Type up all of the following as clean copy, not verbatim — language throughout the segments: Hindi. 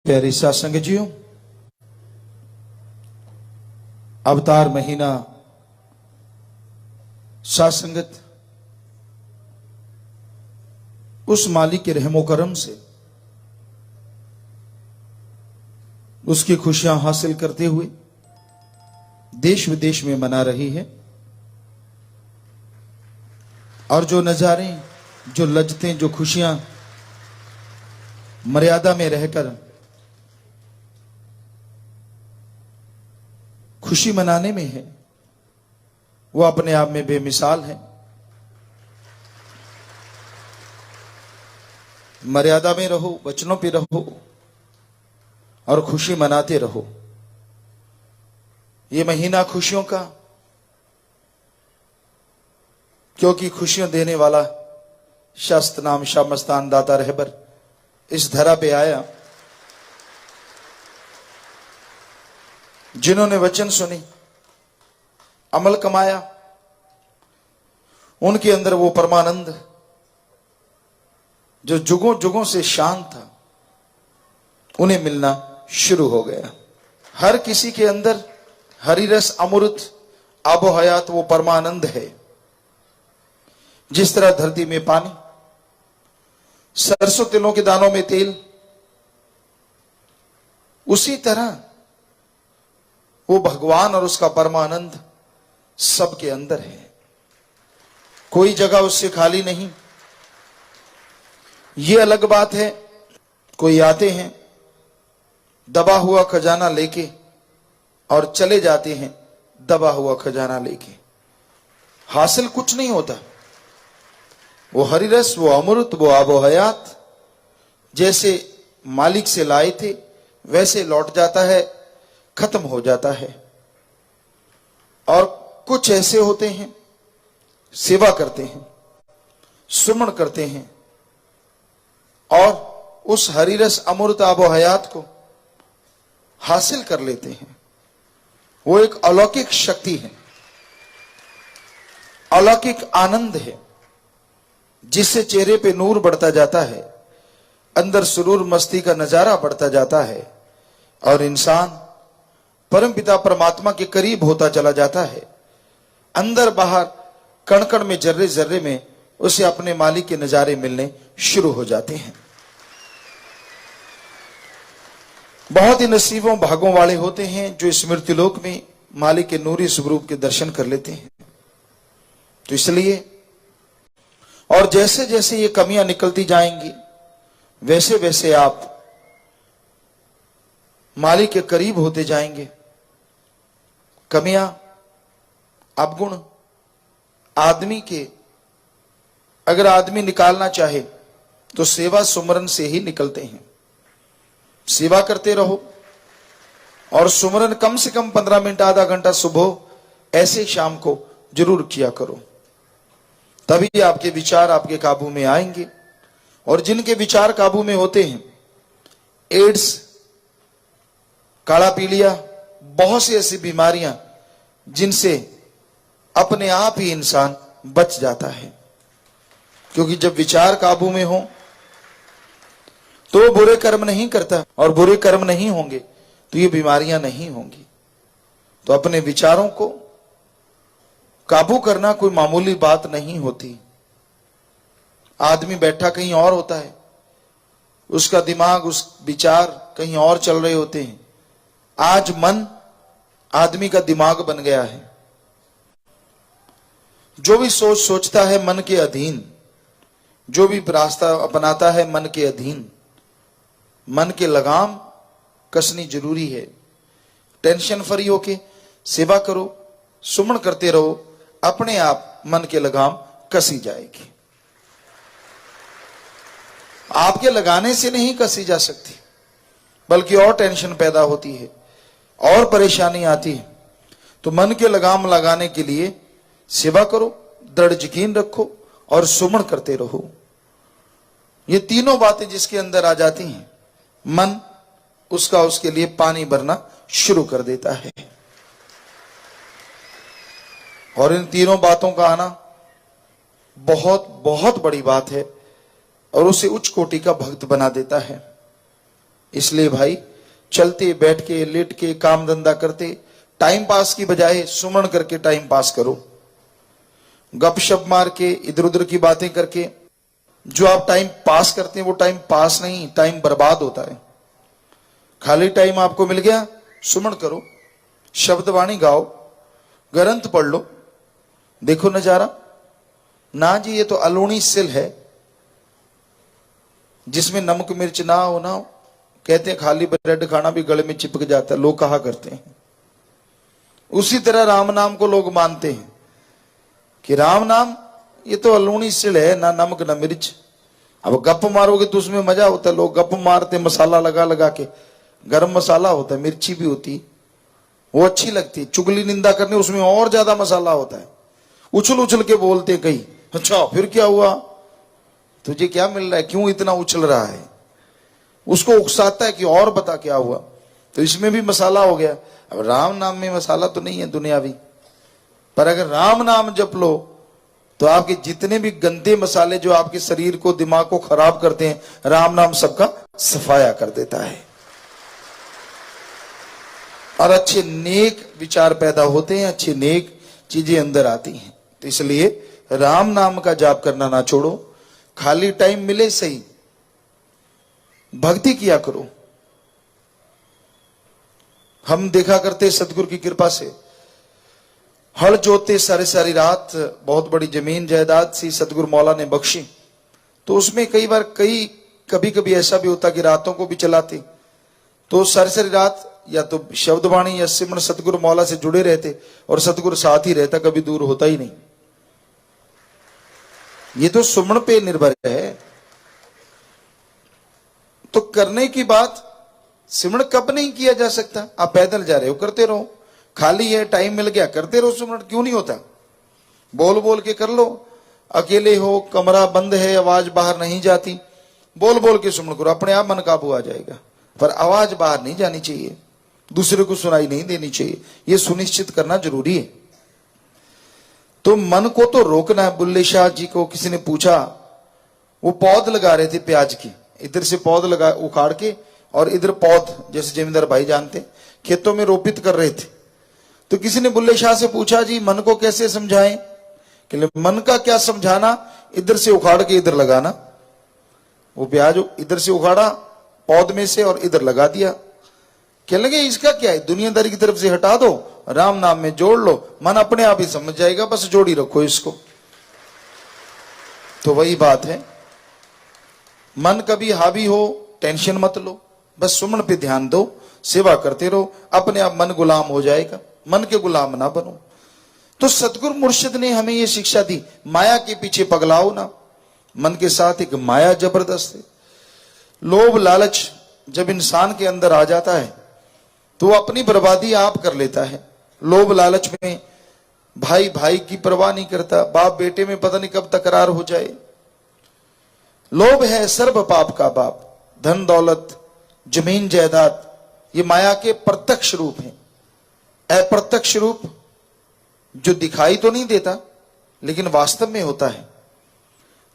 प्यारे सत्संग जियो, अवतार महीना सत्संगत उस मालिक के रहमो करम से उसकी खुशियां हासिल करते हुए देश विदेश में मना रही है। और जो नजारे, जो लज्जतें, जो खुशियां मर्यादा में रहकर खुशी मनाने में है, वो अपने आप में बेमिसाल है। मर्यादा में रहो, वचनों पे रहो और खुशी मनाते रहो। ये महीना खुशियों का, क्योंकि खुशियां देने वाला शास्त नाम शाह मस्तान दाता रहबर इस धरा पे आया। जिन्होंने वचन सुनी, अमल कमाया, उनके अंदर वो परमानंद जो जुगों जुगों से शांत था, उन्हें मिलना शुरू हो गया। हर किसी के अंदर हरि रस अमृत आबो हयात वो परमानंद है। जिस तरह धरती में पानी, सरसों तिलों के दानों में तेल, उसी तरह वो भगवान और उसका परमानंद सबके अंदर है। कोई जगह उससे खाली नहीं। ये अलग बात है, कोई आते हैं दबा हुआ खजाना लेके और चले जाते हैं दबा हुआ खजाना लेके, हासिल कुछ नहीं होता। वो हरिरस, वो अमृत, वो आबो हयात जैसे मालिक से लाए थे वैसे लौट जाता है, खत्म हो जाता है। और कुछ ऐसे होते हैं, सेवा करते हैं, सुमन करते हैं और उस हरिरस अमृत आबो हयात को हासिल कर लेते हैं। वो एक अलौकिक शक्ति है, अलौकिक आनंद है, जिससे चेहरे पे नूर बढ़ता जाता है, अंदर सुरूर मस्ती का नजारा बढ़ता जाता है और इंसान परम पिता परमात्मा के करीब होता चला जाता है। अंदर बाहर कण कण में, जर्रे जर्रे में उसे अपने मालिक के नजारे मिलने शुरू हो जाते हैं। बहुत ही नसीबों भागों वाले होते हैं जो स्मृति लोक में मालिक के नूरी स्वरूप के दर्शन कर लेते हैं। तो इसलिए, और जैसे जैसे ये कमियां निकलती जाएंगी वैसे वैसे आप मालिक के करीब होते जाएंगे। कमियां, अवगुण आदमी के, अगर आदमी निकालना चाहे तो सेवा सुमरन से ही निकलते हैं। सेवा करते रहो और सुमरन कम से कम 15 मिनट, आधा घंटा सुबह ऐसे शाम को जरूर किया करो। तभी आपके विचार आपके काबू में आएंगे। और जिनके विचार काबू में होते हैं, एड्स, काला पीलिया, बहुत सी ऐसी बीमारियां जिनसे अपने आप ही इंसान बच जाता है। क्योंकि जब विचार काबू में हो तो वो बुरे कर्म नहीं करता, और बुरे कर्म नहीं होंगे तो ये बीमारियां नहीं होंगी। तो अपने विचारों को काबू करना कोई मामूली बात नहीं होती। आदमी बैठा कहीं और होता है, उसका दिमाग, उस विचार कहीं और चल रहे होते हैं। आज मन आदमी का दिमाग बन गया है। जो भी सोचता है मन के अधीन, जो भी रास्ता अपनाता है मन के अधीन। मन के लगाम कसनी जरूरी है। टेंशन फ्री होके सेवा करो, सुमन करते रहो, अपने आप मन के लगाम कसी जाएगी। आपके लगाने से नहीं कसी जा सकती, बल्कि और टेंशन पैदा होती है और परेशानी आती है। तो मन के लगाम लगाने के लिए सेवा करो, दृढ़ यकीन रखो और सुमन करते रहो। ये तीनों बातें जिसके अंदर आ जाती हैं, मन उसका उसके लिए पानी भरना शुरू कर देता है। और इन तीनों बातों का आना बहुत बहुत बड़ी बात है और उसे उच्च कोटि का भक्त बना देता है। इसलिए भाई चलते बैठ के लेट के काम धंधा करते टाइम पास की बजाय सुमन करके टाइम पास करो। गपशप मार के इधर उधर की बातें करके जो आप टाइम पास करते हैं वो टाइम पास नहीं, टाइम बर्बाद होता है। खाली टाइम आपको मिल गया, सुमन करो, शब्दवाणी गाओ, ग्रंथ पढ़ लो, देखो नजारा। ना जी ये तो अलोनी सिल है जिसमें नमक मिर्च ना हो ना हो। कहते हैं खाली ब्रेड खाना भी गले में चिपक जाता है, लोग कहा करते हैं। उसी तरह राम नाम को लोग मानते हैं कि राम नाम ये तो अलोनी सिल है, ना नमक ना मिर्च। अब गप मारोगे तो उसमें मजा होता है, लोग गप मारते मसाला लगा लगा के। गरम मसाला होता है, मिर्ची भी होती, वो अच्छी लगती है। चुगली निंदा करने उसमें और ज्यादा मसाला होता है, उछल उछल के बोलते कहीं। अच्छा फिर क्या हुआ, तुझे क्या मिल रहा है, क्यों इतना उछल रहा है, उसको उकसाता है कि और बता क्या हुआ। तो इसमें भी मसाला हो गया। अब राम नाम में मसाला तो नहीं है दुनियावी, पर अगर राम नाम जप लो तो आपके जितने भी गंदे मसाले जो आपके शरीर को दिमाग को खराब करते हैं, राम नाम सबका सफाया कर देता है और अच्छे नेक विचार पैदा होते हैं, अच्छी नेक चीजें अंदर आती हैं। तो इसलिए राम नाम का जाप करना ना छोड़ो। खाली टाइम मिले सही, भक्ति किया करो। हम देखा करते सतगुरु की कृपा से हल जोते सारी सारी रात, बहुत बड़ी जमीन जायदाद सी सतगुरु मौला ने बख्शी। तो उसमें कई बार कभी कभी ऐसा भी होता कि रातों को भी चलाते, तो सारी सारी रात या तो शब्दवाणी या सिमरन सतगुरु मौला से जुड़े रहते और सतगुरु साथ ही रहता, कभी दूर होता ही नहीं। ये तो सुमन पे निर्भर है। तो करने की बात सिमरन कब नहीं किया जा सकता। आप पैदल जा रहे हो करते रहो, खाली है टाइम मिल गया करते रहो सिमरन, क्यों नहीं होता। बोल बोल के कर लो, अकेले हो कमरा बंद है आवाज बाहर नहीं जाती, बोल बोल के सिमरन करो, अपने आप मन काबू आ जाएगा। पर आवाज बाहर नहीं जानी चाहिए, दूसरे को सुनाई नहीं देनी चाहिए, यह सुनिश्चित करना जरूरी है। तो मन को तो रोकना है। बुल्ले शाह जी को किसी ने पूछा, वो पौध लगा रहे थे प्याज की, इधर से पौध लगा उखाड़ के और इधर पौध, जैसे जमींदार भाई जानते खेतों में रोपित कर रहे थे। तो किसी ने बुल्ले शाह से पूछा, जी मन को कैसे समझाएं। कि मन का क्या समझाना, इधर से उखाड़ के इधर लगाना। वो प्याज इधर से उखाड़ा पौध में से और इधर लगा दिया। कहने लगे इसका क्या है, दुनियादारी की तरफ से हटा दो, राम नाम में जोड़ लो, मन अपने आप ही समझ जाएगा, बस जोड़ी रखो इसको। तो वही बात है, मन कभी हावी हो टेंशन मत लो, बस सुमन पे ध्यान दो, सेवा करते रहो, अपने आप मन गुलाम हो जाएगा। मन के गुलाम ना बनो। तो सतगुरु मुर्शिद ने हमें यह शिक्षा दी, माया के पीछे पगलाओ ना। मन के साथ एक माया जबरदस्त है। लोभ लालच जब इंसान के अंदर आ जाता है तो वो अपनी बर्बादी आप कर लेता है। लोभ लालच में भाई भाई की परवाह नहीं करता, बाप बेटे में पता नहीं कब तकरार हो जाए। लोभ है सर्व पाप का बाप। धन दौलत जमीन जायदाद ये माया के प्रत्यक्ष रूप हैं। अप्रत्यक्ष रूप जो दिखाई तो नहीं देता लेकिन वास्तव में होता है।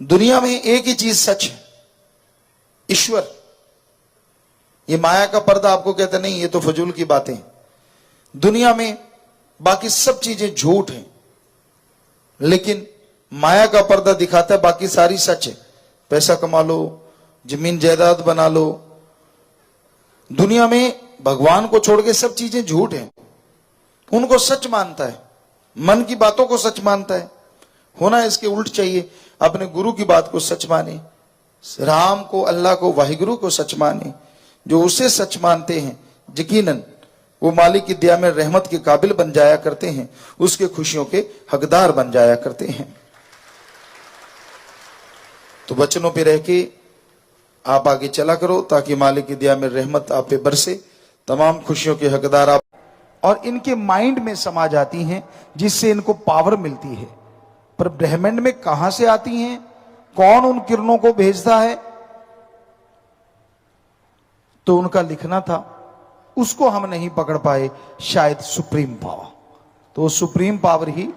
दुनिया में एक ही चीज सच है, ईश्वर। ये माया का पर्दा आपको कहता नहीं, ये तो फजूल की बातें। दुनिया में बाकी सब चीजें झूठ हैं, लेकिन माया का पर्दा दिखाता है बाकी सारी सच है। पैसा कमा लो, जमीन जायदाद बना लो, दुनिया में भगवान को छोड़ के सब चीजें झूठ हैं। उनको सच मानता है, मन की बातों को सच मानता है। होना इसके उल्ट चाहिए, अपने गुरु की बात को सच माने, राम को, अल्लाह को, वाहिगुरु को सच माने। जो उसे सच मानते हैं यकीनन वो मालिक की दया में रहमत के काबिल बन जाया करते हैं, उसके खुशियों के हकदार बन जाया करते हैं। तो वचनों पे रह के आप आगे चला करो ताकि मालिक की दया में रहमत आप पे बरसे, तमाम खुशियों के हकदार आप, और इनके माइंड में समा जाती हैं जिससे इनको पावर मिलती है। पर ब्रह्मांड में कहां से आती हैं, कौन उन किरणों को भेजता है, तो उनका लिखना था, उसको हम नहीं पकड़ पाए, शायद सुप्रीम पावर। तो वो सुप्रीम पावर ही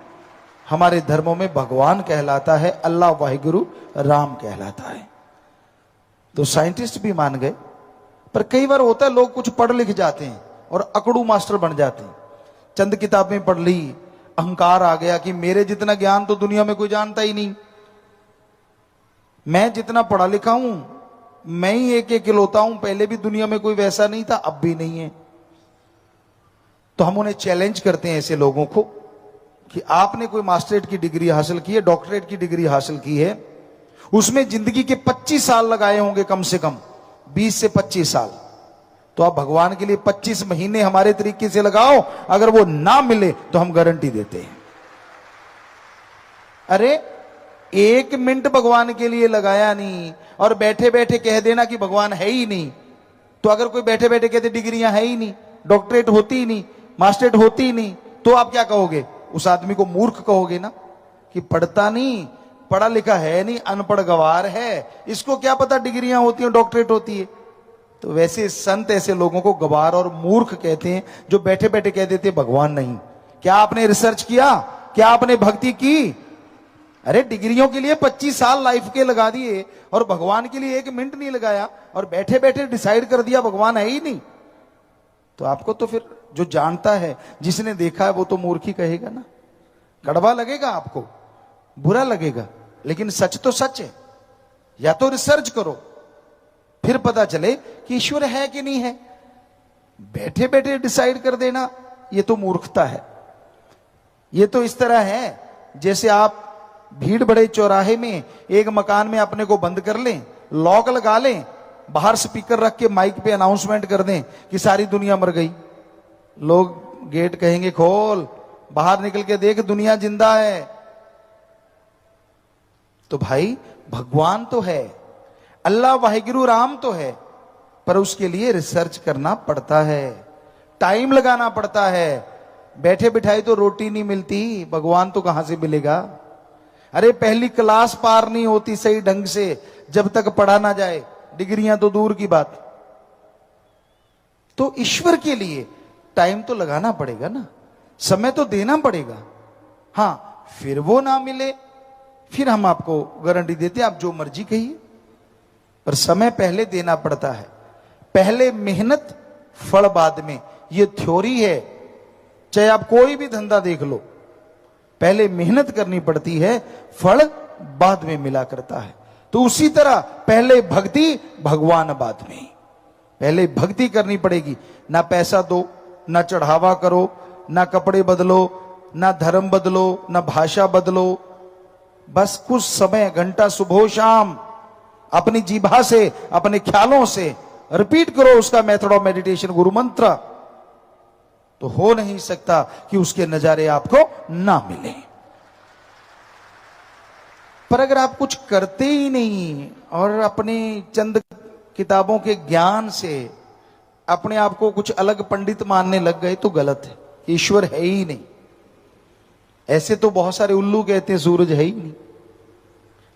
हमारे धर्मों में भगवान कहलाता है, अल्लाह वाहिगुरु राम कहलाता है। तो साइंटिस्ट भी मान गए, पर कई बार होता है लोग कुछ पढ़ लिख जाते हैं और अकड़ू मास्टर बन जाते हैं। चंद किताबें पढ़ ली, अहंकार आ गया कि मेरे जितना ज्ञान तो दुनिया में कोई जानता ही नहीं, मैं जितना पढ़ा लिखा हूं मैं ही एक इकलौता हूं, पहले भी दुनिया में कोई वैसा नहीं था, अब भी नहीं है। तो हम उन्हें चैलेंज करते हैं ऐसे लोगों को कि आपने कोई मास्टरेट की डिग्री हासिल की है, डॉक्टरेट की डिग्री हासिल की है, उसमें जिंदगी के 25 साल लगाए होंगे, कम से कम 20 से 25 साल, तो आप भगवान के लिए 25 महीने हमारे तरीके से लगाओ, अगर वो ना मिले तो हम गारंटी देते हैं। अरे 1 मिनट भगवान के लिए लगाया नहीं और बैठे बैठे कह देना कि भगवान है ही नहीं। तो अगर कोई बैठे बैठे कहते डिग्रियां है ही नहीं, डॉक्टरेट होती ही नहीं, मास्टरेट होती ही नहीं, तो आप क्या कहोगे? उस आदमी को मूर्ख कहोगे ना, कि पढ़ता नहीं, पढ़ा लिखा है नहीं, अनपढ़ गवार है, इसको क्या पता डिग्रियां होती हैं, डॉक्टरेट होती है। तो वैसे संत ऐसे लोगों को गवार और मूर्ख कहते हैं, जो बैठे बैठे कह देते भगवान नहीं। क्या आपने रिसर्च किया? क्या आपने भक्ति की? अरे डिग्रियों के लिए 25 साल लाइफ के लगा दिए और भगवान के लिए 1 मिनट नहीं लगाया और बैठे बैठे डिसाइड कर दिया भगवान है ही नहीं। तो आपको तो फिर जो जानता है, जिसने देखा है, वो तो मूर्खी कहेगा ना। कड़वा लगेगा आपको, बुरा लगेगा, लेकिन सच तो सच है। या तो रिसर्च करो, फिर पता चले कि ईश्वर है कि नहीं है। बैठे बैठे डिसाइड कर देना, ये तो मूर्खता है। ये तो इस तरह है जैसे आप भीड़ बड़े चौराहे में एक मकान में अपने को बंद कर लें, लॉक लगा लें, बाहर स्पीकर रख के माइक पे अनाउंसमेंट कर दें कि सारी दुनिया मर गई। लोग गेट कहेंगे खोल, बाहर निकल के देख दुनिया जिंदा है। तो भाई भगवान तो है, अल्लाह वाहिगुरु राम तो है, पर उसके लिए रिसर्च करना पड़ता है, टाइम लगाना पड़ता है। बैठे बिठाई तो रोटी नहीं मिलती, भगवान तो कहां से मिलेगा? अरे पहली क्लास पार नहीं होती सही ढंग से जब तक पढ़ा ना जाए, डिग्रियां तो दूर की बात। तो ईश्वर के लिए टाइम तो लगाना पड़ेगा ना, समय तो देना पड़ेगा। हां, फिर वो ना मिले, फिर हम आपको गारंटी देते हैं आप जो मर्जी कहिए, पर समय पहले देना पड़ता है। पहले मेहनत, फल बाद में, ये थ्योरी है। चाहे आप कोई भी धंधा देख लो, पहले मेहनत करनी पड़ती है, फल बाद में मिला करता है। तो उसी तरह पहले भक्ति, भगवान बाद में। पहले भक्ति करनी पड़ेगी। ना पैसा दो, ना चढ़ावा करो, ना कपड़े बदलो, ना धर्म बदलो, ना भाषा बदलो, बस कुछ समय, घंटा सुबह शाम अपनी जीभा से, अपने ख्यालों से रिपीट करो उसका मेथड ऑफ मेडिटेशन, गुरु मंत्र। तो हो नहीं सकता कि उसके नजारे आपको ना मिले। पर अगर आप कुछ करते ही नहीं और अपने चंद किताबों के ज्ञान से अपने आप को कुछ अलग पंडित मानने लग गए, तो गलत है। ईश्वर है ही नहीं। ऐसे तो बहुत सारे उल्लू कहते हैं सूरज है ही नहीं।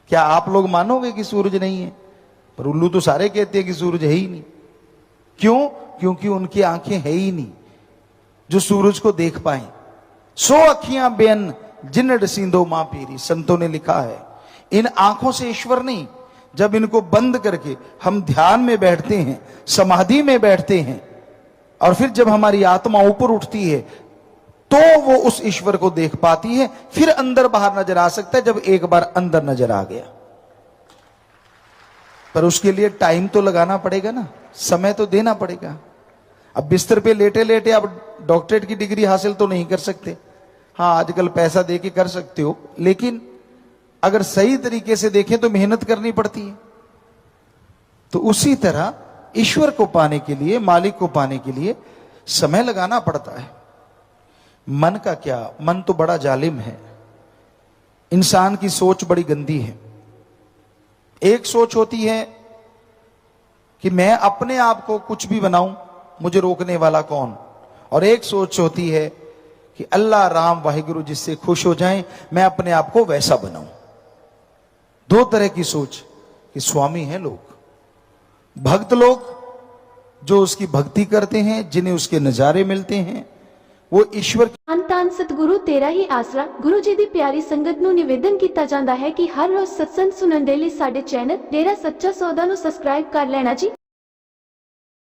क्या आप लोग मानोगे कि सूरज नहीं है? पर उल्लू तो सारे कहते हैं कि सूरज है ही नहीं। क्यों? क्योंकि उनकी आंखें है ही नहीं जो सूरज को देख पाए। 100 अखियां बेन जिन्न सींदो मां पीरी, संतों ने लिखा है। इन आंखों से ईश्वर नहीं। जब इनको बंद करके हम ध्यान में बैठते हैं, समाधि में बैठते हैं, और फिर जब हमारी आत्मा ऊपर उठती है, तो वो उस ईश्वर को देख पाती है। फिर अंदर बाहर नजर आ सकता है, जब एक बार अंदर नजर आ गया। पर उसके लिए टाइम तो लगाना पड़ेगा ना, समय तो देना पड़ेगा। अब बिस्तर पे लेटे लेटे आप डॉक्टरेट की डिग्री हासिल तो नहीं कर सकते। हाँ, आजकल पैसा दे के कर सकते हो, लेकिन अगर सही तरीके से देखें तो मेहनत करनी पड़ती है। तो उसी तरह ईश्वर को पाने के लिए, मालिक को पाने के लिए समय लगाना पड़ता है। मन का क्या, मन तो बड़ा जालिम है। इंसान की सोच बड़ी गंदी है। एक सोच होती है कि मैं अपने आप को कुछ भी बनाऊं, मुझे रोकने वाला कौन। और एक सोच होती है कि अल्लाह राम वाहिगुरु जिससे खुश हो जाएं, मैं अपने आप को वैसा बनाऊं। 2 तरह की सोच कि स्वामी हैं लोग, भक्त लोग जो उसकी भक्ति करते हैं, जिन्हें उसके नजारे मिलते हैं, वो ईश्वर। ਧੰਨ ਸਤਿਗੁਰੂ ਤੇਰਾ ਹੀ ਆਸਰਾ। ਗੁਰੂ ਜੀ ਦੀ ਪਿਆਰੀ ਸੰਗਤ ਨੂੰ ਨਿਵੇਦਨ ਕੀਤਾ ਜਾਂਦਾ ਹੈ ਕਿ ਹਰ ਰੋਜ਼ ਸਤਸੰਗ ਸੁਣਨ ਦੇ ਲਈ ਸਾਡੇ ਚੈਨਲ ਡੇਰਾ ਸੱਚਾ ਸੌਦਾ ਨੂੰ ਸਬਸਕ੍ਰਾਈਬ ਕਰ ਲੈਣਾ ਜੀ।